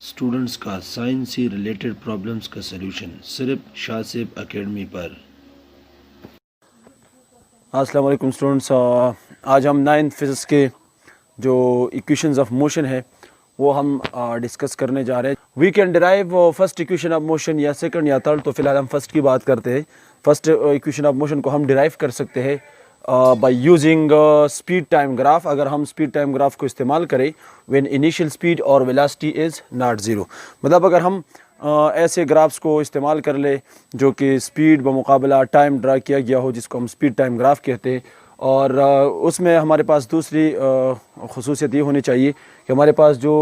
Students का science से related problems का सलूशन सिर्फ शासिब एकेडमी पर। अस्सलाम वालेकुम स्टूडेंट्स, आज हम 9th फिज़िक्स के जो इक्वेशंस ऑफ मोशन है वो हम डिस्कस करने जा रहे हैं। We can derive first equation of motion या सेकंड या थर्ड, तो फिलहाल हम फर्स्ट की बात करते हैं। फर्स्ट इक्वेशन ऑफ मोशन को हम डिराइव कर सकते हैं by using speed time graph. अगर हम स्पीड टाइम ग्राफ को इस्तेमाल करें व्हेन इनिशियल स्पीड और वेलोसिटी इज़ नॉट ज़ीरो, मतलब अगर हम ऐसे ग्राफ्स को इस्तेमाल कर ले जो कि स्पीड बमुकाबला टाइम ड्रा किया गया हो, जिसको हम स्पीड टाइम ग्राफ कहते हैं। और उसमें हमारे पास दूसरी ख़ुसूसियत ये होनी चाहिए कि हमारे पास जो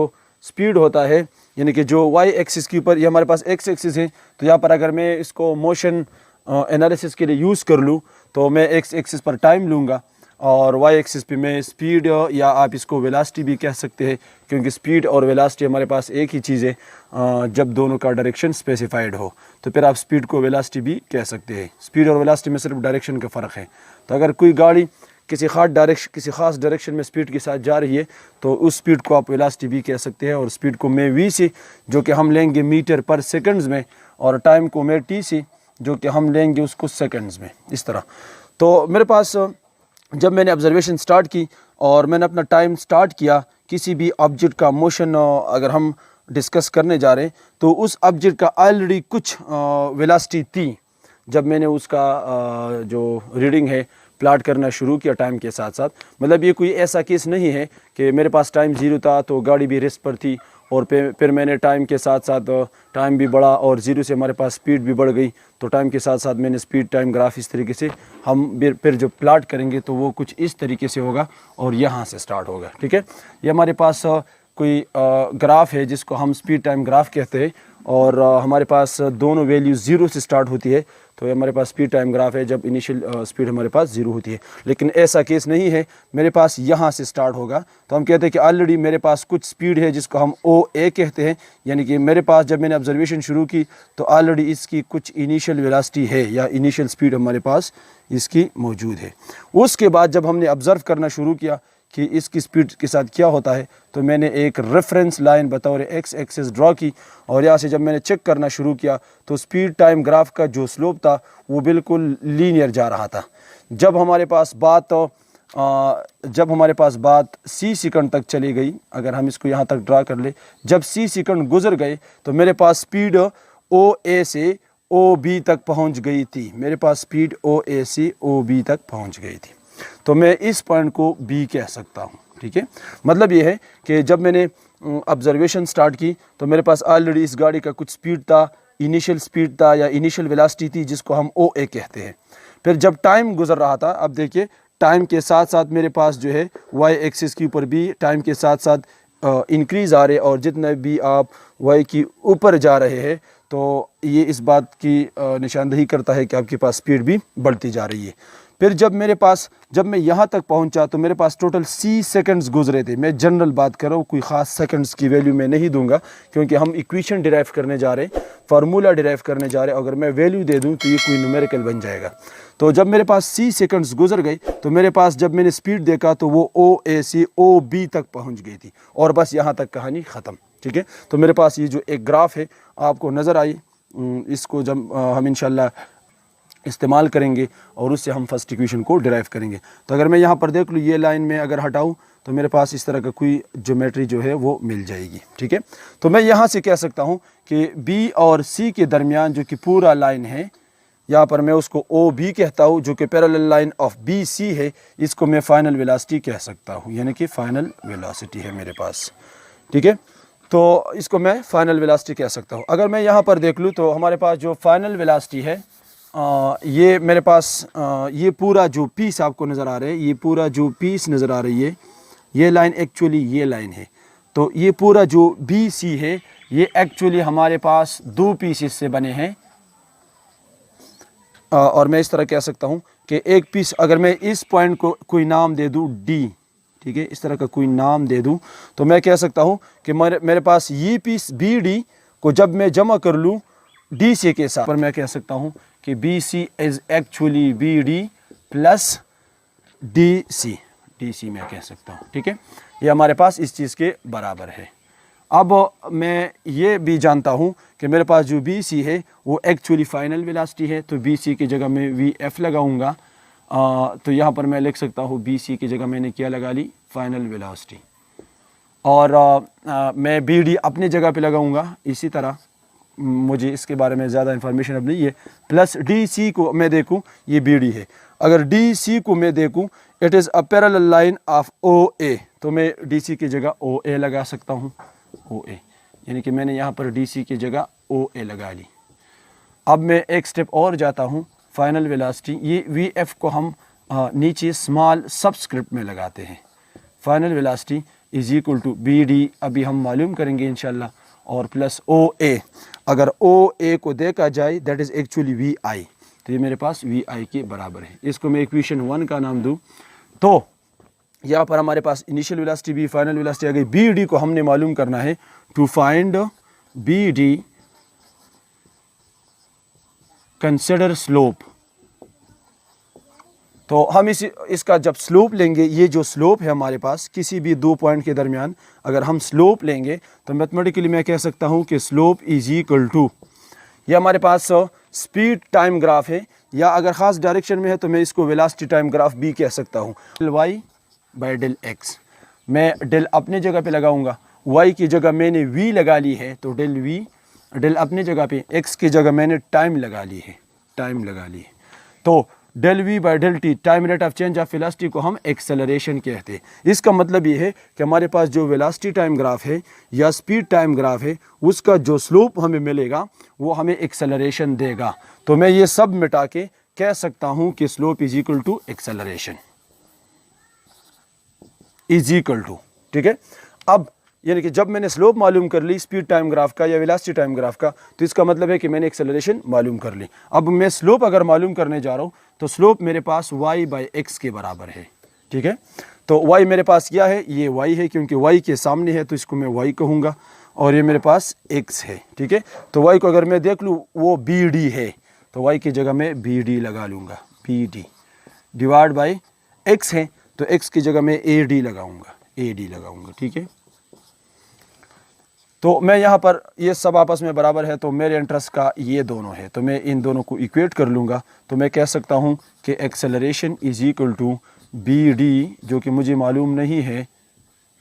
स्पीड होता है, यानी कि जो वाई एक्सिस के ऊपर, ये हमारे पास एक्स एक्सिस है, तो यहाँ पर अगर मैं इसको मोशन एनालिसिस के लिए यूज़ कर लूँ तो मैं एक्स एक्सिस पर टाइम लूँगा और वाई एक्सिस पे मैं स्पीड, या आप इसको वेलोसिटी भी कह सकते हैं, क्योंकि स्पीड और वेलोसिटी हमारे पास एक ही चीज़ है जब दोनों का डायरेक्शन स्पेसिफाइड हो, तो फिर आप स्पीड को वेलोसिटी भी कह सकते हैं। स्पीड और वेलोसिटी में सिर्फ डायरेक्शन का फ़र्क है। तो अगर कोई गाड़ी किसी ख़ास डायरेक्शन में स्पीड के साथ जा रही है तो उस स्पीड को आप वेलोसिटी भी कह सकते हैं, और स्पीड को मैं वी से, जो कि हम लेंगे मीटर पर सेकंड्स में, और टाइम को मैं टी से, जो कि हम लेंगे उसको सेकंड्स में, इस तरह। तो मेरे पास जब मैंने ऑब्जर्वेशन स्टार्ट की और मैंने अपना टाइम स्टार्ट किया, किसी भी ऑब्जेक्ट का मोशन अगर हम डिस्कस करने जा रहे हैं तो उस ऑब्जेक्ट का ऑलरेडी कुछ वेलोसिटी थी। जब मैंने उसका जो रीडिंग है प्लाट करना शुरू किया टाइम के साथ साथ, मतलब ये कोई ऐसा केस नहीं है कि मेरे पास टाइम ज़ीरो था तो गाड़ी भी रेस्ट पर थी और फिर मैंने टाइम के साथ साथ टाइम भी बढ़ा और ज़ीरो से हमारे पास स्पीड भी बढ़ गई, तो टाइम के साथ साथ मैंने स्पीड टाइम ग्राफ इस तरीके से हम फिर जो प्लाट करेंगे तो वो कुछ इस तरीके से होगा और यहाँ से स्टार्ट होगा। ठीक है, ये हमारे पास कोई ग्राफ है जिसको हम स्पीड टाइम ग्राफ कहते हैं, और हमारे पास दोनों वैल्यू ज़ीरो से स्टार्ट होती है, तो ये हमारे पास स्पीड टाइम ग्राफ है जब इनिशियल स्पीड हमारे पास ज़ीरो होती है। लेकिन ऐसा केस नहीं है, मेरे पास यहाँ से स्टार्ट होगा, तो हम कहते हैं कि ऑलरेडी मेरे पास कुछ स्पीड है जिसको हम ओ ए कहते हैं, यानी कि मेरे पास जब मैंने ऑब्जर्वेशन शुरू की तो ऑलरेडी इसकी कुछ इनिशियल वेलोसिटी है या इनिशियल स्पीड हमारे पास इसकी मौजूद है। उसके बाद जब हमने ऑब्ज़र्व करना शुरू किया कि इसकी स्पीड के साथ क्या होता है, तो मैंने एक रेफरेंस लाइन बतौर एक्स एक्सिस ड्रॉ की, और यहाँ से जब मैंने चेक करना शुरू किया तो स्पीड टाइम ग्राफ का जो स्लोप था वो बिल्कुल लीनियर जा रहा था। जब हमारे पास बात सी सेकंड तक चली गई, अगर हम इसको यहाँ तक ड्रा कर ले, जब सी सेकंड गुजर गए तो मेरे पास स्पीड ओ ए से ओ बी तक पहुँच गई थी। मेरे पास स्पीड ओ ए से ओ बी तक पहुँच गई थी, तो मैं इस पॉइंट को बी कह सकता हूँ। ठीक है, मतलब ये है कि जब मैंने ऑब्जर्वेशन स्टार्ट की तो मेरे पास ऑलरेडी इस गाड़ी का कुछ स्पीड था, इनिशियल स्पीड था या इनिशियल वेलोसिटी थी, जिसको हम ओ ए कहते हैं। फिर जब टाइम गुजर रहा था, अब देखिए टाइम के साथ साथ मेरे पास जो है वाई एक्सिस के ऊपर भी टाइम के साथ साथ इंक्रीज़ आ रहे, और जितने भी आप वाई की ऊपर जा रहे हैं तो ये इस बात की निशानदेही करता है कि आपके पास स्पीड भी बढ़ती जा रही है। फिर जब मैं यहाँ तक पहुँचा तो मेरे पास टोटल सी सेकंड्स गुजरे थे। मैं जनरल बात कर रहा हूँ, कोई ख़ास सेकंड्स की वैल्यू मैं नहीं दूंगा, क्योंकि हम इक्वेशन डिराइव करने जा रहे हैं, फार्मूला डिराइव करने जा रहे हैं। अगर मैं वैल्यू दे दूँ तो ये कोई न्यूमेरिकल बन जाएगा। तो जब मेरे पास सी सेकंड्स गुजर गए तो मेरे पास जब मैंने स्पीड देखा तो वो ओ ए से ओ बी तक पहुँच गई थी, और बस यहाँ तक कहानी ख़त्म। ठीक है, तो मेरे पास ये जो एक ग्राफ है आपको नज़र आई, इसको जब हम इंशाल्लाह इस्तेमाल करेंगे और उससे हम फर्स्ट इक्वेशन को डिराइव करेंगे। तो अगर मैं यहाँ पर देख लूँ, ये लाइन में अगर हटाऊँ तो मेरे पास इस तरह का कोई ज्योमेट्री जो है वो मिल जाएगी। ठीक है, तो मैं यहाँ से कह सकता हूँ कि बी और सी के दरमियान जो कि पूरा लाइन है, यहाँ पर मैं उसको ओ बी कहता हूँ, जो कि parallel line of B C है, इसको मैं फाइनल वेलोसिटी कह सकता हूँ, यानी कि फाइनल वेलोसिटी है मेरे पास। ठीक है, तो इसको मैं फाइनल वेलोसिटी कह सकता हूँ। अगर मैं यहाँ पर देख लूँ तो हमारे पास जो फाइनल वेलोसिटी है, ये मेरे पास ये पूरा जो पीस आपको नज़र आ रहा है, ये पूरा जो पीस नज़र आ रही है, ये लाइन एक्चुअली ये लाइन है। तो ये पूरा जो बी सी है ये एक्चुअली हमारे पास दो पीसेस से बने हैं, और मैं इस तरह कह सकता हूँ कि एक पीस, अगर मैं इस पॉइंट को कोई नाम दे दूँ डी, ठीक है, इस तरह का कोई नाम दे दूँ, तो मैं कह सकता हूँ कि मेरे पास ये पीस बी डी को जब मैं जमा कर लूँ डी सी के साथ, पर मैं कह सकता हूँ कि B C is actually B D plus D C मैं कह सकता हूँ। ठीक है, ये हमारे पास इस चीज़ के बराबर है। अब मैं ये भी जानता हूँ कि मेरे पास जो बी सी है वो एक्चुअली फाइनल वेलोसिटी है, तो बी सी की जगह मैं वी एफ लगाऊंगा। तो यहाँ पर मैं लिख सकता हूँ बी सी की जगह मैंने क्या लगा ली, फाइनल वेलोसिटी। और मैं बी डी अपनी जगह पे लगाऊंगा इसी तरह, मुझे इसके बारे में ज़्यादा इन्फॉर्मेशन अब नहीं है। प्लस डी सी को मैं देखूं, ये बी डी है, अगर डी सी को मैं देखूं it is a parallel line of O A, तो मैं डी सी की जगह ओ ए लगा सकता हूं, ओ ए, यानी कि मैंने यहाँ पर डी सी की जगह ओ ए लगा ली। अब मैं एक स्टेप और जाता हूँ, फाइनल वेलोसिटी, ये वी एफ को हम नीचे स्मॉल सबस्क्रिप्ट में लगाते हैं। Final velocity is equal to B D, अभी हम मालूम करेंगे इंशाल्लाह, और प्लस ओ ए। अगर ओ ए को देखा जाए दैट इज़ एक्चुअली वी आई, तो ये मेरे पास वी आई के बराबर है। इसको मैं इक्वेशन 1 का नाम दूँ, तो यहाँ पर हमारे पास इनिशियल वेलोसिटी भी, फाइनल वेलोसिटी आ गई। बी डी को हमने मालूम करना है, to find B D consider slope. तो हम इसका जब स्लोप लेंगे, ये जो स्लोप है हमारे पास किसी भी दो पॉइंट के दरमियान, अगर हम स्लोप लेंगे तो मैथमेटिकली मैं कह सकता हूँ कि स्लोप इज इक्वल टू, ये हमारे पास स्पीड टाइम ग्राफ है, या अगर ख़ास डायरेक्शन में है तो मैं इसको वेलोसिटी टाइम ग्राफ भी कह सकता हूँ। Del Y by del X, मैं डेल अपने जगह पे लगाऊंगा, वाई की जगह मैंने वी लगा ली है तो डेल वी, डेल अपने जगह पे, एक्स की जगह मैंने टाइम लगा ली है, टाइम लगा ली है। तो del V by del T, time rate of change of velocity को हम एक्सेलरेशन कहते हैं। इसका मतलब ये है कि हमारे पास जो वेलोसिटी टाइम ग्राफ है या स्पीड टाइम ग्राफ है, उसका जो स्लोप हमें मिलेगा वो हमें एक्सेलरेशन देगा। तो मैं ये सब मिटा के कह सकता हूँ कि slope is equal to acceleration is equal to, ठीक है। अब यानी कि जब मैंने स्लोप मालूम कर ली स्पीड टाइम ग्राफ का या वेलोसिटी टाइम ग्राफ का, तो इसका मतलब है कि मैंने एक्सेलरेशन मालूम कर ली। अब मैं स्लोप अगर मालूम करने जा रहा हूँ तो स्लोप मेरे पास y बाई एक्स के बराबर है, ठीक है। तो y मेरे पास क्या है, ये y है, क्योंकि y के सामने है तो इसको मैं y कहूँगा, और ये मेरे पास x है, ठीक है। तो y को अगर मैं देख लूँ वो बी डी है, तो y की जगह मैं बी डी लगा लूँगा, B D divide by x है, तो x की जगह मैं ए डी लगाऊँगा, ए डी लगाऊँगा, ठीक है। तो मैं यहाँ पर ये सब आपस में बराबर है, तो मेरे इंटरेस्ट का ये दोनों है, तो मैं इन दोनों को इक्वेट कर लूँगा। तो मैं कह सकता हूँ कि acceleration is equal to B D, जो कि मुझे मालूम नहीं है,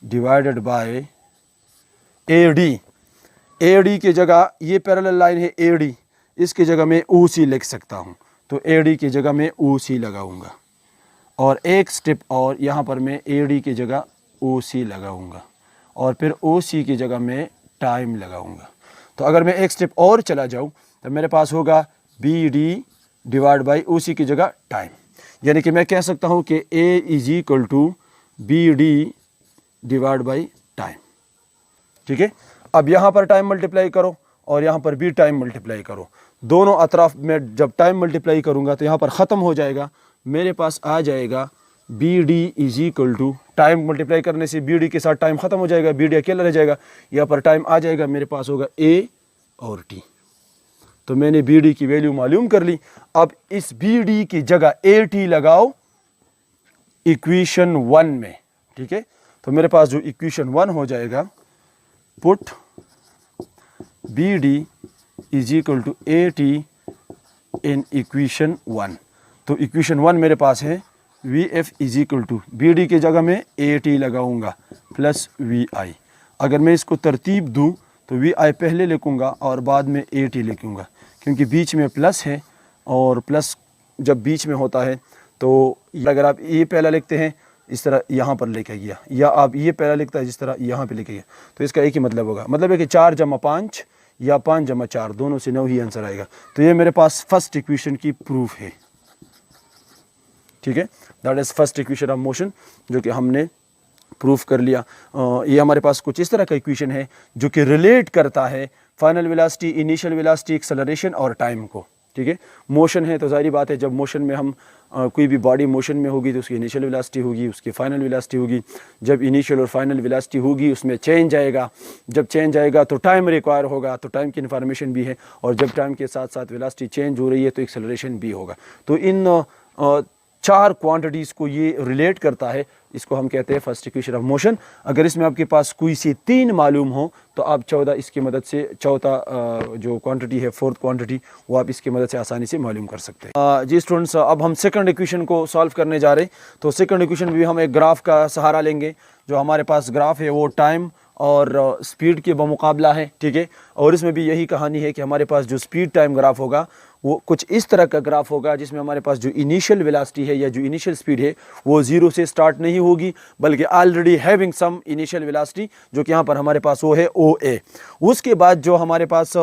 divided by A D. A D की जगह ये पैरेलल लाइन है ए डी, इसकी जगह मैं ओ सी लिख सकता हूँ, तो ए डी की जगह मैं ओ सी लगाऊँगा, और एक स्टेप और यहाँ पर मैं ए डी की जगह ओ सी लगाऊँगा, और फिर ओ सी की जगह मैं टाइम लगाऊंगा। तो अगर मैं एक स्टेप और चला जाऊं तो मेरे पास होगा B D divide by O C की जगह टाइम, यानी कि मैं कह सकता हूं कि A is equal to B D divide by time, ठीक है। अब यहाँ पर टाइम मल्टीप्लाई करो और यहाँ पर भी टाइम मल्टीप्लाई करो, दोनों अतराफ में जब टाइम मल्टीप्लाई करूँगा तो यहाँ पर ख़त्म हो जाएगा, मेरे पास आ जाएगा B D is equal to, time multiply करने से बी डी के साथ टाइम खत्म हो जाएगा, बी डी अकेला रह जाएगा, यहाँ पर टाइम आ जाएगा, मेरे पास होगा ए और टी। तो मैंने बी डी की वैल्यू मालूम कर ली। अब इस बी डी की जगह ए टी लगाओ इक्वेशन 1 में, ठीक है। तो मेरे पास जो इक्वेशन 1 हो जाएगा, put B D is equal to A T in equation 1। तो इक्वेशन 1 मेरे पास है V F is equal to, B D की जगह में ए टी लगाऊंगा प्लस वी आई। अगर मैं इसको तरतीब दूं तो वी आई पहले लिखूंगा और बाद में ए टी लिखूंगा, क्योंकि बीच में प्लस है, और प्लस जब बीच में होता है तो अगर आप ये पहला लिखते हैं इस तरह यहाँ पर लेके गया, या आप ये पहला लिखता है जिस तरह यहाँ पे लेके गया, तो इसका एक ही मतलब होगा, मतलब है कि 4 जमा 5 या 5 जमा 4 दोनों से 9 ही आंसर आएगा। तो ये मेरे पास फर्स्ट इक्वेशन की प्रूफ है, ठीक है। That is first equation of motion, जो कि हमने प्रूफ कर लिया। ये हमारे पास कुछ इस तरह का इक्वेशन है जो कि रिलेट करता है final velocity, initial velocity, acceleration और टाइम को, ठीक है। मोशन है तो जाहिर बात है जब मोशन में हम कोई भी बॉडी मोशन में होगी तो उसकी इनिशियल वेलोसिटी होगी, उसकी फाइनल वेलोसिटी होगी। जब इनिशियल और फाइनल वेलोसिटी होगी उसमें चेंज आएगा, जब चेंज आएगा तो टाइम रिक्वायर होगा, तो टाइम की इन्फॉर्मेशन भी है, और जब टाइम के साथ साथ वेलोसिटी चेंज हो रही है तो एक्सेलरेशन भी होगा। तो इन 4 क्वांटिटीज़ को ये रिलेट करता है, इसको हम कहते हैं फर्स्ट इक्वेशन ऑफ मोशन। अगर इसमें आपके पास कोई से 3 मालूम हो तो आप 14 इसकी मदद से चौथा जो क्वांटिटी है, फोर्थ क्वांटिटी, वो आप इसकी मदद से आसानी से मालूम कर सकते हैं। जी स्टूडेंट्स, अब हम सेकंड इक्वेशन को सॉल्व करने जा रहे हैं। तो सेकंड इक्वेशन भी हम एक ग्राफ का सहारा लेंगे। जो हमारे पास ग्राफ है वो टाइम और स्पीड के बमुकाबला है, ठीक है। और इसमें भी यही कहानी है कि हमारे पास जो स्पीड टाइम ग्राफ होगा वो कुछ इस तरह का ग्राफ होगा, जिसमें हमारे पास जो इनिशियल वेलोसिटी है या जो इनिशियल स्पीड है वो 0 से स्टार्ट नहीं होगी, बल्कि already having some initial velocity, जो कि यहाँ पर हमारे पास वो है OA। उसके बाद जो हमारे पास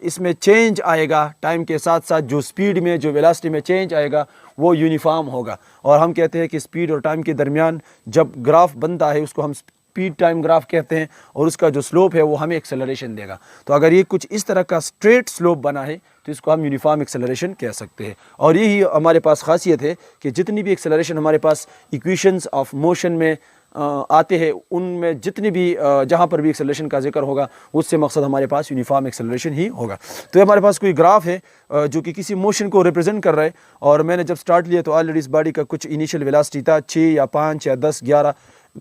इसमें चेंज आएगा टाइम के साथ साथ, जो स्पीड में, जो वेलोसिटी में चेंज आएगा वो यूनिफॉर्म होगा। और हम कहते हैं कि स्पीड और टाइम के दरमियान जब ग्राफ बनता है उसको हम स्पीड टाइम ग्राफ कहते हैं, और उसका जो स्लोप है वो हमें एक्सेलरेशन देगा। तो अगर ये कुछ इस तरह का स्ट्रेट स्लोप बना है तो इसको हम यूनिफॉर्म एक्सेलरेशन कह सकते हैं। और यही हमारे पास खासियत है कि जितनी भी एक्सेलरेशन हमारे पास इक्वेशंस ऑफ मोशन में आते हैं, उनमें जितनी भी जहाँ पर भी एक्सेलरेशन का जिक्र होगा उससे मकसद हमारे पास यूनिफॉर्म एक्सेलरेशन ही होगा। तो हमारे पास कोई ग्राफ है जो कि किसी मोशन को रिप्रेजेंट कर रहा है, और मैंने जब स्टार्ट लिया तो ऑलरेडी इस बॉडी का कुछ इनिशियल वेलोसिटी था, 6 या 5 या 10, 11,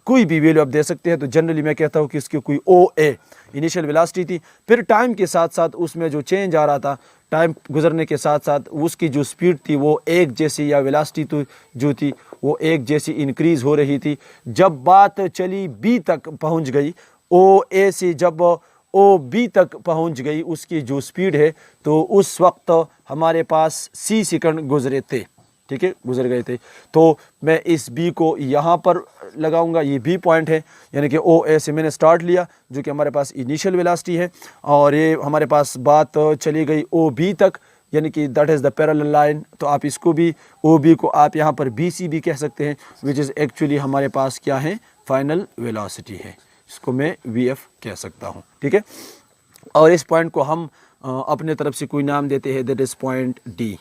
कोई भी वैल्यू आप दे सकते हैं। तो जनरली मैं कहता हूँ कि इसकी कोई OA इनिशियल वेलोसिटी थी। फिर टाइम के साथ साथ उसमें जो चेंज आ रहा था, टाइम गुजरने के साथ साथ उसकी जो स्पीड थी वो एक जैसी, या वेलोसिटी तो जो थी वो एक जैसी इंक्रीज़ हो रही थी। जब बात चली B तक पहुंच गई, OA से जब OB तक पहुंच गई उसकी जो स्पीड है, तो उस वक्त हमारे पास C सेकंड गुजरे थे, ठीक है, गुजर गए थे। तो मैं इस B को यहाँ पर लगाऊंगा, ये B पॉइंट है, यानी कि OA से मैंने स्टार्ट लिया जो कि हमारे पास इनिशियल वेलोसिटी है, और ये हमारे पास बात चली गई OB तक, यानी कि that is the parallel line. तो आप इसको भी, OB को आप यहाँ पर BC भी कह सकते हैं, विच इज़ एक्चुअली हमारे पास क्या है, फाइनल वेलोसिटी है, इसको मैं VF कह सकता हूँ, ठीक है। और इस पॉइंट को हम अपने तरफ से कोई नाम देते हैं, दैट इज़ पॉइंट D।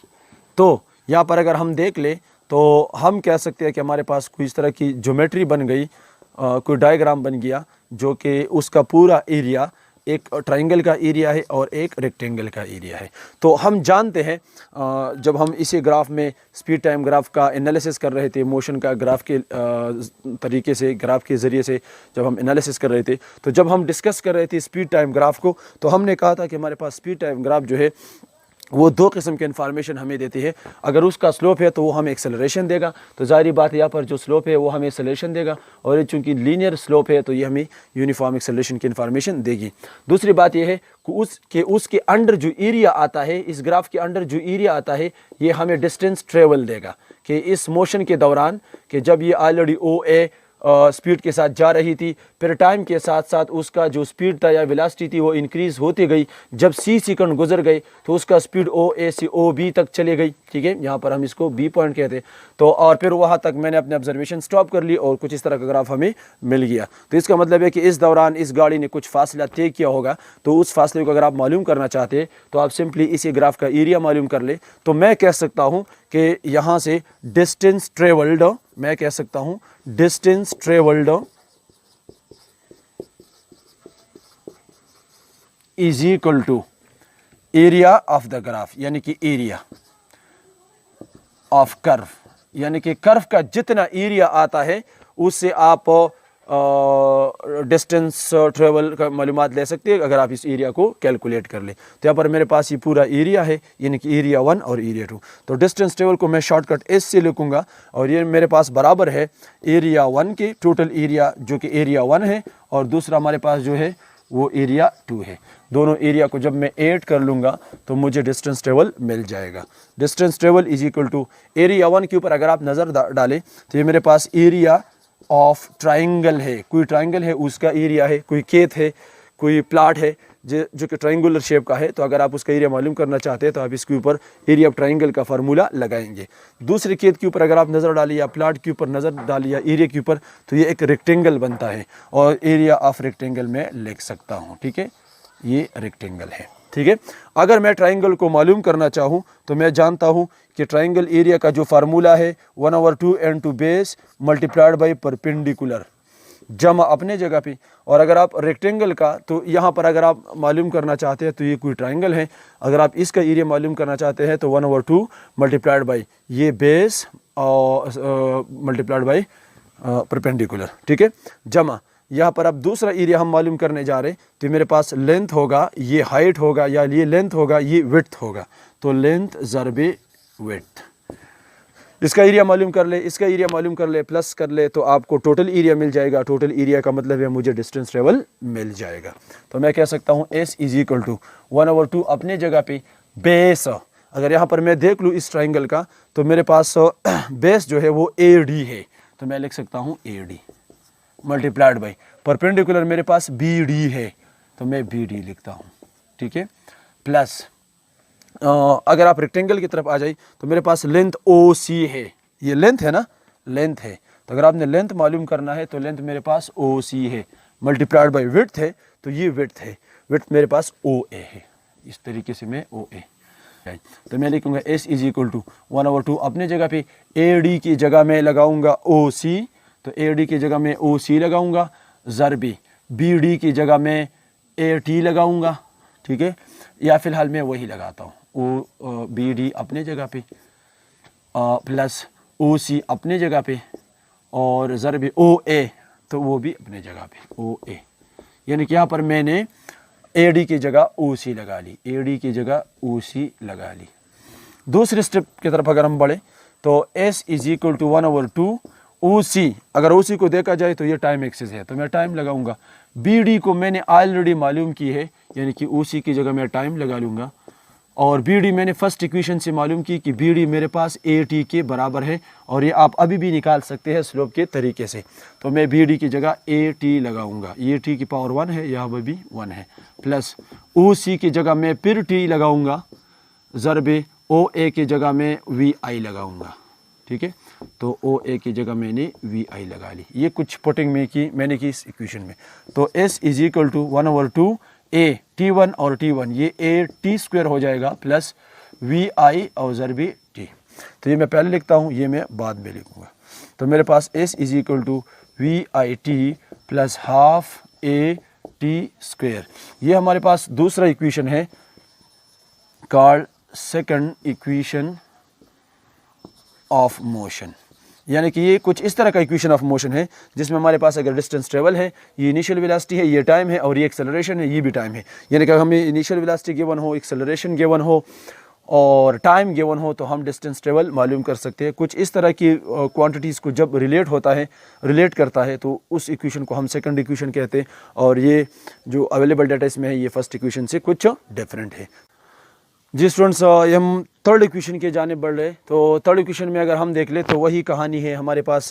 तो यहाँ पर अगर हम देख ले तो हम कह सकते हैं कि हमारे पास कोई इस तरह की ज्योमेट्री बन गई, कोई डायग्राम बन गया, जो कि उसका पूरा एरिया एक ट्राइंगल का एरिया है और एक रेक्टेंगल का एरिया है। तो हम जानते हैं जब हम इसी ग्राफ में स्पीड टाइम ग्राफ का एनालिसिस कर रहे थे, मोशन का ग्राफ के तरीके से, ग्राफ के ज़रिए से जब हम एनालिसिस कर रहे थे, तो जब हम डिस्कस कर रहे थे स्पीड टाइम ग्राफ को, तो हमने कहा था कि हमारे पास स्पीड टाइम ग्राफ जो है वो 2 किस्म के इन्फॉर्मेशन हमें देती है। अगर उसका स्लोप है तो वो हमें एक्सेलरेशन देगा, तो ज़ाहिर बात है यहाँ पर जो स्लोप है वो हमें एक्सेलरेशन देगा, और ये चूँकि लीनियर स्लोप है तो ये हमें यूनिफॉर्म एक्सेलरेशन की इन्फॉर्मेशन देगी। दूसरी बात ये है कि उसके अंडर जो एरिया आता है, इस ग्राफ के अंडर जो एरिया आता है, ये हमें डिस्टेंस ट्रेवल देगा कि इस मोशन के दौरान, कि जब ये ऑलरेडी OA स्पीड के साथ जा रही थी, फिर टाइम के साथ साथ उसका जो स्पीड था या वेलोसिटी थी वो इंक्रीज़ होती गई। जब C सेकंड गुजर गए तो उसका स्पीड OA से OB तक चले गई, ठीक है, यहाँ पर हम इसको B पॉइंट कहते हैं। तो और फिर वहाँ तक मैंने अपने ऑब्जर्वेशन स्टॉप कर ली और कुछ इस तरह का ग्राफ हमें मिल गया। तो इसका मतलब है कि इस दौरान इस गाड़ी ने कुछ फासला तय किया होगा, तो उस फासले को अगर आप मालूम करना चाहते हैं तो आप सिंपली इसी ग्राफ का एरिया मालूम कर ले। तो मैं कह सकता हूँ कि यहाँ से डिस्टेंस ट्रेवल्ड, मैं कह सकता हूँ distance travelled is equal to area of the graph, यानी कि एरिया ऑफ कर्व, यानी कि कर्व का जितना एरिया आता है उससे आप डिस्टेंस ट्रेवल का मालूमात ले सकते हैं अगर आप इस एरिया को कैलकुलेट कर ले। तो यहाँ पर मेरे पास ये पूरा एरिया है, यानी कि एरिया 1 और एरिया 2। तो डिस्टेंस ट्रेवल को मैं शॉर्टकट S से लिखूंगा, और ये मेरे पास बराबर है एरिया 1 के टोटल एरिया जो कि एरिया 1 है, और दूसरा हमारे पास जो है वो एरिया 2 है। दोनों एरिया को जब मैं ऐड कर लूँगा तो मुझे डिस्टेंस ट्रेवल मिल जाएगा। Distance travel is equal to area 1 के ऊपर अगर आप नज़र डालें तो ये मेरे पास एरिया ऑफ ट्राइंगल है, कोई ट्राइंगल है उसका एरिया है, कोई खेत है, कोई प्लाट है जो कि ट्राइंगुलर शेप का है। तो अगर आप उसका एरिया मालूम करना चाहते हैं तो आप इसके ऊपर एरिया ऑफ ट्राइंगल का फार्मूला लगाएंगे। दूसरे खेत के ऊपर अगर आप नज़र डालिए या प्लाट के ऊपर नज़र डालिए या एरिया के ऊपर, तो ये एक रेक्टेंगल बनता है और एरिया ऑफ रेक्टेंगल में लिख सकता हूँ, ठीक है, ये रेक्टेंगल है, ठीक है। अगर मैं ट्राइंगल को मालूम करना चाहूँ तो मैं जानता हूँ कि ट्राइंगल एरिया का जो फार्मूला है 1/2 n2 base multiplied by perpendicular, जमा अपने जगह पे। और अगर आप रेक्टेंगल का, तो यहाँ पर अगर आप मालूम करना चाहते हैं तो ये कोई ट्राइंगल है, अगर आप इसका एरिया मालूम करना चाहते हैं तो 1/2 मल्टीप्लाइड बाई ये बेस और मल्टीप्लाइड बाई परपेंडिकुलर, ठीक है। जमा यहाँ पर अब दूसरा एरिया हम मालूम करने जा रहे हैं, तो मेरे पास लेंथ होगा, ये हाइट होगा, या ये लेंथ होगा, ये विड्थ होगा, तो लेंथ ज़रबे विड्थ। इसका एरिया मालूम कर ले, इसका एरिया मालूम कर ले, प्लस कर ले, तो आपको टोटल एरिया मिल जाएगा। टोटल एरिया का मतलब है मुझे डिस्टेंस ट्रेवल मिल जाएगा। तो मैं कह सकता हूँ S = 1/2 अपने जगह पे बेस। अगर यहाँ पर मैं देख लूँ इस ट्राइंगल का, तो मेरे पास बेस जो है वो AD है, तो मैं लिख सकता हूँ AD मल्टीप्लाइड बाई परपेंडिकुलर मेरे पास BD है, तो मैं BD लिखता हूँ, ठीक है। प्लस अगर आप रेक्टेंगल की तरफ आ जाए तो मेरे पास लेंथ OC है, ये लेंथ है ना, लेंथ है, तो अगर आपने लेंथ मालूम करना है तो लेंथ मेरे पास OC है, मल्टीप्लाइड बाई विड्थ है, तो ये विड्थ है, विड्थ मेरे पास OA है, इस तरीके से मैं OA। तो मैं लिखूंगा S = 1/2 अपने जगह पे AD की जगह में लगाऊंगा OC, तो AD की जगह में OC लगाऊंगा, ज़रबी BD की जगह में AT लगाऊंगा, ठीक है, या फिलहाल मैं वही लगाता हूँ BD अपने जगह पे प्लस OC अपने जगह पे, और ज़रबी OA तो वो भी अपने जगह पे OA, यानी कि यहाँ पर मैंने AD की जगह OC लगा ली, AD की जगह OC लगा ली। दूसरे स्टेप की तरफ अगर हम बढ़े तो S = 1/2 OC, अगर OC को देखा जाए तो ये टाइम एक्सिस है, तो मैं टाइम लगाऊंगा। BD को मैंने ऑलरेडी मालूम की है, यानी कि OC की जगह मैं टाइम लगा लूँगा, और BD मैंने फर्स्ट इक्वेशन से मालूम की कि BD मेरे पास AT के बराबर है, और ये आप अभी भी निकाल सकते हैं स्लोप के तरीके से। तो मैं BD की जगह AT लगाऊंगा, ये T की पावर 1 है, यहाँ पर भी 1 है, प्लस OC की जगह मैं फिर T लगाऊंगा, ज़रबे OA की जगह में VI लगाऊंगा, ठीक है। तो OA की जगह मैंने VI लगा ली, ये कुछ पुटिंग में की मैंने की इस इक्वेशन में। तो S = 1/2 A T1 और T1, ये AT² हो जाएगा, प्लस VI और ज़रबी T। तो ये मैं पहले लिखता हूँ, ये मैं बाद में लिखूँगा। तो मेरे पास S = VIT plus half AT², ये हमारे पास दूसरा इक्वेशन है, called second equation of motion, यानी कि ये कुछ इस तरह का इक्वेशन ऑफ मोशन है जिसमें हमारे पास अगर डिस्टेंस ट्रेवल है, ये इनिशियल वेलोसिटी है, ये टाइम है, और ये एक्सेलरेशन है, ये भी टाइम है। यानी कि अगर हमें इनिशियल वेलोसिटी गिवन हो, एक्सेलरेशन गिवन हो और टाइम गिवन हो, तो हम डिस्टेंस ट्रेवल मालूम कर सकते हैं। कुछ इस तरह की क्वांटिटीज़ को जब रिलेट करता है तो उस इक्वेशन को हम सेकंड इक्वेशन कहते हैं, और ये जो अवेलेबल डाटा इसमें है ये फर्स्ट इक्वेशन से कुछ डिफरेंट है। जी स्टूडेंट्स, ये हम थर्ड इक्वेशन के जाने बढ़ रहे। तो थर्ड इक्वेशन में अगर हम देख ले तो वही कहानी है, हमारे पास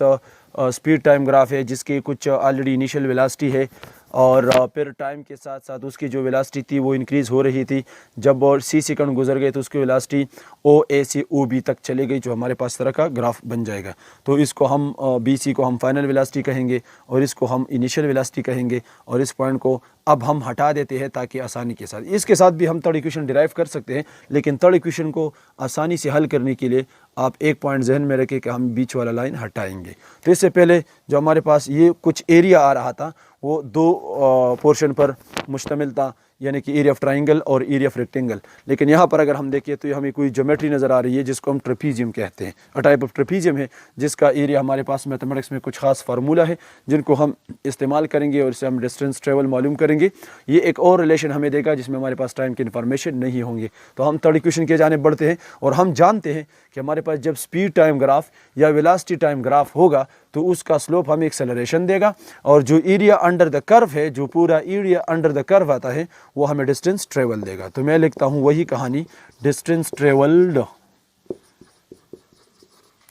स्पीड टाइम ग्राफ है जिसके कुछ ऑलरेडी इनिशियल वेलोसिटी है, और फिर टाइम के साथ साथ उसकी जो वेलोसिटी थी वो इंक्रीज़ हो रही थी। जब और C सेकंड गुजर गए तो उसकी वेलोसिटी OA से OB तक चली गई, जो हमारे पास तरह का ग्राफ बन जाएगा। तो इसको हम BC को हम फाइनल वेलोसिटी कहेंगे, और इसको हम इनिशियल वेलोसिटी कहेंगे, और इस पॉइंट को अब हम हटा देते हैं ताकि आसानी के साथ, इसके साथ भी हम थर्ड इक्वेशन डिराइव कर सकते हैं, लेकिन थर्ड इक्वेशन को आसानी से हल करने के लिए आप एक पॉइंट जहन में रखें कि हम बीच वाला लाइन हटाएंगे। तो इससे पहले जो हमारे पास ये कुछ एरिया आ रहा था वो दो पोर्शन पर मुश्तमिल था, यानी कि एरिया ऑफ ट्राइंगल और एरिया ऑफ रेक्टेंगल। लेकिन यहाँ पर अगर हम देखें तो हमें कोई ज्योमेट्री नज़र आ रही है जिसको हम ट्रेपीजियम कहते हैं, अ टाइप ऑफ ट्रेपीजियम है जिसका एरिया हमारे पास मैथमेटिक्स में कुछ खास फार्मूला है जिनको हम इस्तेमाल करेंगे और इससे हम डिस्टेंस ट्रेवल मालूम करेंगे। ये एक और रिलेशन हमें देगा जिसमें हमारे पास टाइम की इन्फॉर्मेशन नहीं होंगे। तो हम थर्ड इक्वेशन के जाने बढ़ते हैं, और हम जानते हैं कि हमारे पास जब स्पीड टाइम ग्राफ या वेलोसिटी टाइम ग्राफ होगा तो उसका स्लोप हमें एक्सेलरेशन देगा, और जो एरिया अंडर द कर्व है, जो पूरा एरिया अंडर द कर्व आता है, वो हमें डिस्टेंस ट्रेवल देगा। तो मैं लिखता हूं वही कहानी, distance travelled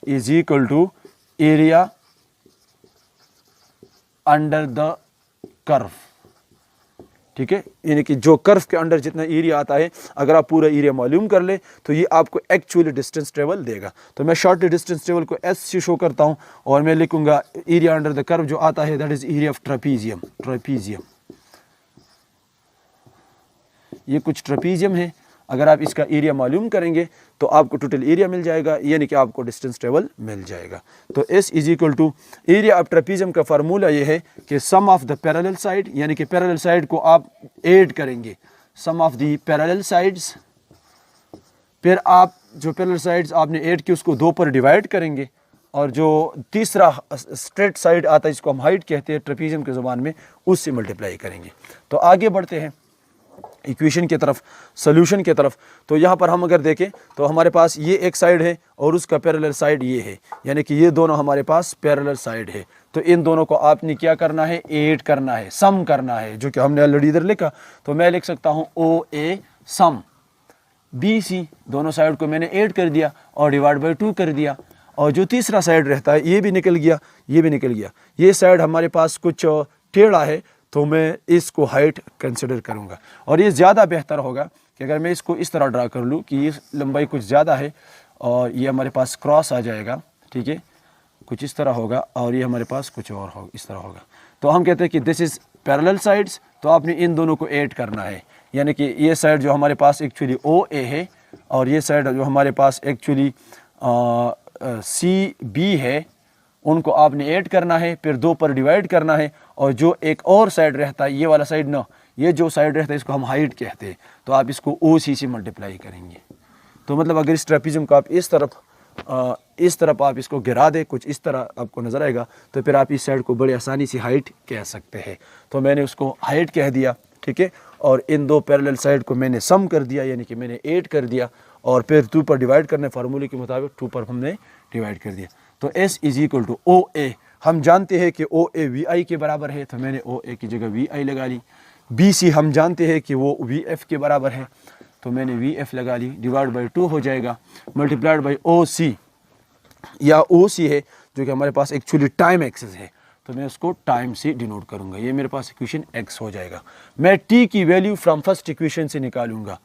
is equal to area under the curve, ठीक है। यानी कि जो कर्व के अंडर जितना एरिया आता है, अगर आप पूरा एरिया मालूम कर ले तो ये आपको एक्चुअली डिस्टेंस ट्रेवल देगा। तो मैं शॉर्ट डिस्टेंस ट्रेवल को S से शो करता हूं, और मैं लिखूंगा एरिया अंडर द कर्व जो आता है that is area of trapezium. ये कुछ ट्रेपीजियम है। अगर आप इसका एरिया मालूम करेंगे तो आपको टोटल एरिया मिल जाएगा, यानी कि आपको डिस्टेंस ट्रेवल मिल जाएगा। तो S is equal to area of trapezium का फार्मूला ये है कि sum of the parallel side, यानी कि पैरेलल साइड को आप ऐड करेंगे, sum of the parallel sides, फिर आप जो पैरेलल साइड्स आपने ऐड की उसको 2 पर डिवाइड करेंगे, और जो तीसरा स्ट्रेट साइड आता है जिसको हम हाइट कहते हैं ट्रेपीजियम की ज़ुबान में, उससे मल्टीप्लाई करेंगे। तो आगे बढ़ते हैं इक्वेशन की तरफ, सोल्यूशन की तरफ। तो यहाँ पर हम अगर देखें तो हमारे पास ये एक साइड है और उसका पैरेलल साइड ये है, यानी कि ये दोनों हमारे पास पैरेलल साइड है। तो इन दोनों को आपने क्या करना है, ऐड करना है, सम करना है, जो कि हमने ऑलरेडी इधर लिखा। तो मैं लिख सकता हूँ OA सम BC, दोनों साइड को मैंने ऐड कर दिया और डिवाइड बाई 2 कर दिया, और जो तीसरा साइड रहता है ये भी निकल गया, ये भी निकल गया। ये साइड हमारे पास कुछ टेढ़ा है तो मैं इसको हाइट कंसिडर करूँगा, और ये ज़्यादा बेहतर होगा कि अगर मैं इसको इस तरह ड्रा कर लूँ कि ये लंबाई कुछ ज़्यादा है और ये हमारे पास क्रॉस आ जाएगा, ठीक है, कुछ इस तरह होगा, और ये हमारे पास कुछ और होगा, इस तरह होगा। तो हम कहते हैं कि दिस इज़ पैरेलल साइड्स, तो आपने इन दोनों को ऐड करना है, यानी कि ये साइड जो हमारे पास एक्चुअली OA है और ये साइड जो हमारे पास एक्चुअली CB है, उनको आपने ऐड करना है, फिर 2 पर डिवाइड करना है, और जो एक और साइड रहता है, ये वाला साइड ना, ये जो साइड रहता है इसको हम हाइट कहते हैं, तो आप इसको OC से मल्टीप्लाई करेंगे। तो मतलब अगर इस ट्रेपीजियम को आप इस तरफ आप इसको गिरा दें, कुछ इस तरह आपको नज़र आएगा, तो फिर आप इस साइड को बड़ी आसानी से हाइट कह सकते हैं। तो मैंने उसको हाइट कह दिया, ठीक है, और इन 2 पैरेलल साइड को मैंने सम कर दिया, यानी कि मैंने ऐड कर दिया, और फिर 2 पर डिवाइड करने फार्मूले के मुताबिक 2 पर हमने डिवाइड कर दिया। तो S is equal to OA, हम जानते हैं कि OA VI के बराबर है, तो मैंने OA की जगह VI लगा ली। BC हम जानते हैं कि वो VF के बराबर है, तो मैंने VF लगा ली, डिवाइड बाई 2 हो जाएगा, मल्टीप्लाइड बाई OC, या OC है जो कि हमारे पास एक्चुअली टाइम एक्सिस है, तो मैं उसको टाइम से डिनोट करूँगा, ये मेरे पास इक्वेशन X हो जाएगा। मैं T की वैल्यू फ्रॉम फर्स्ट इक्वेशन से निकालूंगा।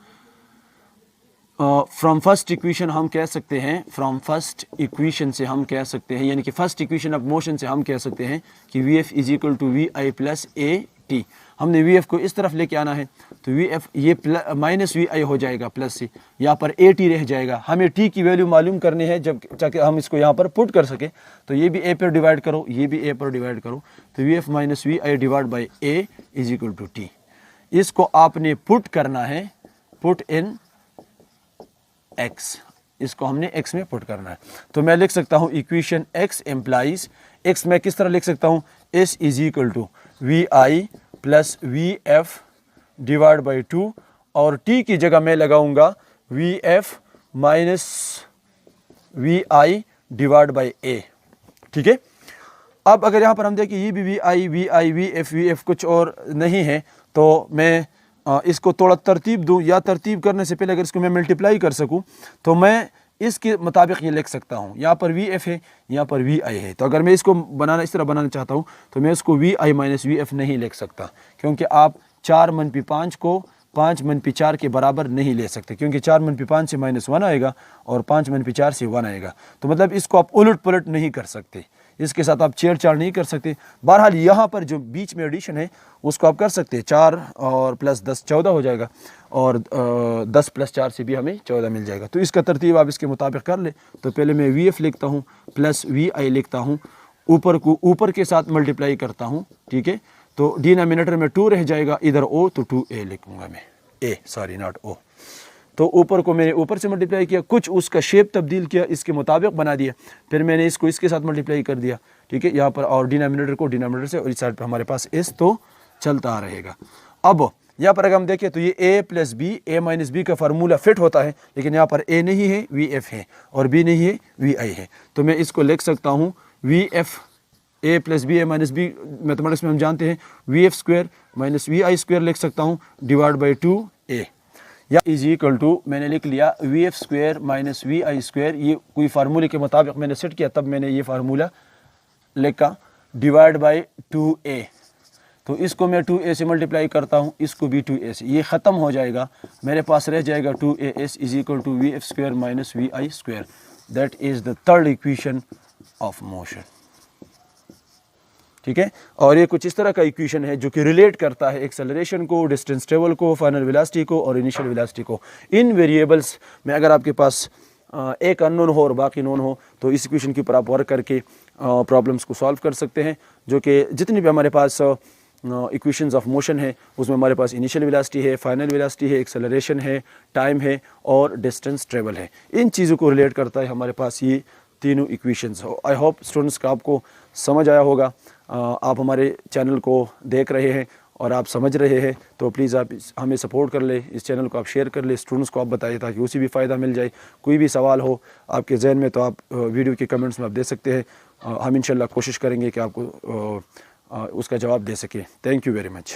फ्रॉम फर्स्ट इक्वेशन हम कह सकते हैं, फ्रॉम फर्स्ट इक्वेशन से हम कह सकते हैं, यानी कि फर्स्ट इक्वेशन ऑफ मोशन से हम कह सकते हैं कि VF is equal to VI plus AT। हमने VF को इस तरफ लेके आना है, तो VF ये माइनस VI हो जाएगा प्लस से, यहाँ पर AT रह जाएगा। हमें T की वैल्यू मालूम करनी है जब ताकि हम इसको यहाँ पर पुट कर सके, तो ये भी A पर डिवाइड करो, ये भी A पर डिवाइड करो, तो VF minus VI divide by A is equal to T। इसको आपने पुट करना है, पुट इन X, इसको हमने X में पुट करना है। तो मैं लिख सकता हूँ इक्वेशन X एम्प्लाइज, X मैं किस तरह लिख सकता हूँ, S is equal to VI plus VF divide by 2, और T की जगह मैं लगाऊंगा VF minus VI divide by A, ठीक है। अब अगर यहाँ पर हम देखें ये भी VI VF कुछ और नहीं है, तो मैं इसको थोड़ा तरतीब दूं, या तरतीब करने से पहले अगर इसको मैं मल्टीप्लाई कर सकूं तो मैं इसके मुताबिक ये लिख सकता हूं। यहाँ पर VF है, यहाँ पर VI है, तो अगर मैं इसको इस तरह बनाना चाहता हूं तो मैं इसको VI माइनस VF नहीं लिख सकता, क्योंकि आप 4-5 को 5-4 के बराबर नहीं ले सकते, क्योंकि 4-5 से -1 आएगा और 5-4 से 1 आएगा। तो मतलब इसको आप उलट पुलट नहीं कर सकते, इसके साथ आप छेड़छाड़ नहीं कर सकते। बहरहाल यहाँ पर जो बीच में एडिशन है उसको आप कर सकते हैं, 4 और प्लस 10 14 हो जाएगा, और 10 प्लस 4 से भी हमें 14 मिल जाएगा। तो इसका तरतीब आप इसके मुताबिक कर ले। तो पहले मैं VF लिखता हूँ प्लस VI लिखता हूँ, ऊपर के साथ मल्टीप्लाई करता हूँ, ठीक है। तो डिनोमिनेटर में 2 रह जाएगा, इधर O तो 2A लिखूंगा मैं, नॉट O। तो ऊपर को मैंने ऊपर से मल्टीप्लाई किया, कुछ उसका शेप तब्दील किया, इसके मुताबिक बना दिया, फिर मैंने इसको इसके साथ मल्टीप्लाई कर दिया, ठीक है, यहाँ पर, और डिनोमिनेटर को डिनोमिनेटर से, और इस साइड पर हमारे पास S तो चलता रहेगा। अब यहाँ पर अगर हम देखें तो ये A plus B, A minus B का फार्मूला फिट होता है, लेकिन यहाँ पर A नहीं है, VF है, और B नहीं है, VI है। तो मैं इसको लिख सकता हूँ VF A plus B, A minus B, mathematics में हम जानते हैं VF square minus VI square लिख सकता हूँ, डिवाइड बाई 2A, या इज इक्वल टू मैंने लिख लिया VF square minus VI square. ये कोई फार्मूले के मुताबिक मैंने सेट किया, तब मैंने ये फार्मूला लिखा, डिवाइड बाई 2A। तो इसको मैं 2A से मल्टीप्लाई करता हूँ, इसको भी 2A से, ये ख़त्म हो जाएगा, मेरे पास रह जाएगा 2AS is equal to VF square minus VI square. That is the third equation of motion, ठीक है। और ये कुछ इस तरह का इक्वेशन है जो कि रिलेट करता है एक्सेलरेशन को, डिस्टेंस ट्रेवल को, फाइनल वेलोसिटी को और इनिशियल वेलोसिटी को। इन वेरिएबल्स में अगर आपके पास एक अननोन हो और बाकी नोन हो तो इस इक्वेशन के ऊपर आप वर्क करके प्रॉब्लम्स को सॉल्व कर सकते हैं। जो कि जितनी भी हमारे पास इक्वेशंस ऑफ मोशन है उसमें हमारे पास इनिशियल वेलोसिटी है, फाइनल वेलोसिटी है, एक्सेलरेशन है, टाइम है और डिस्टेंस ट्रेवल है। इन चीज़ों को रिलेट करता है हमारे पास ये तीनों इक्वेशंस। आई होप स्टूडेंट्स का आपको समझ आया होगा। आप हमारे चैनल को देख रहे हैं और आप समझ रहे हैं तो प्लीज़ आप हमें सपोर्ट कर ले, इस चैनल को आप शेयर कर ले, स्टूडेंट्स को आप बताइए ताकि उसी भी फ़ायदा मिल जाए। कोई भी सवाल हो आपके जहन में तो आप वीडियो के कमेंट्स में आप दे सकते हैं। हम इंशाल्लाह कोशिश करेंगे कि आपको उसका जवाब दे सकें। Thank you very much.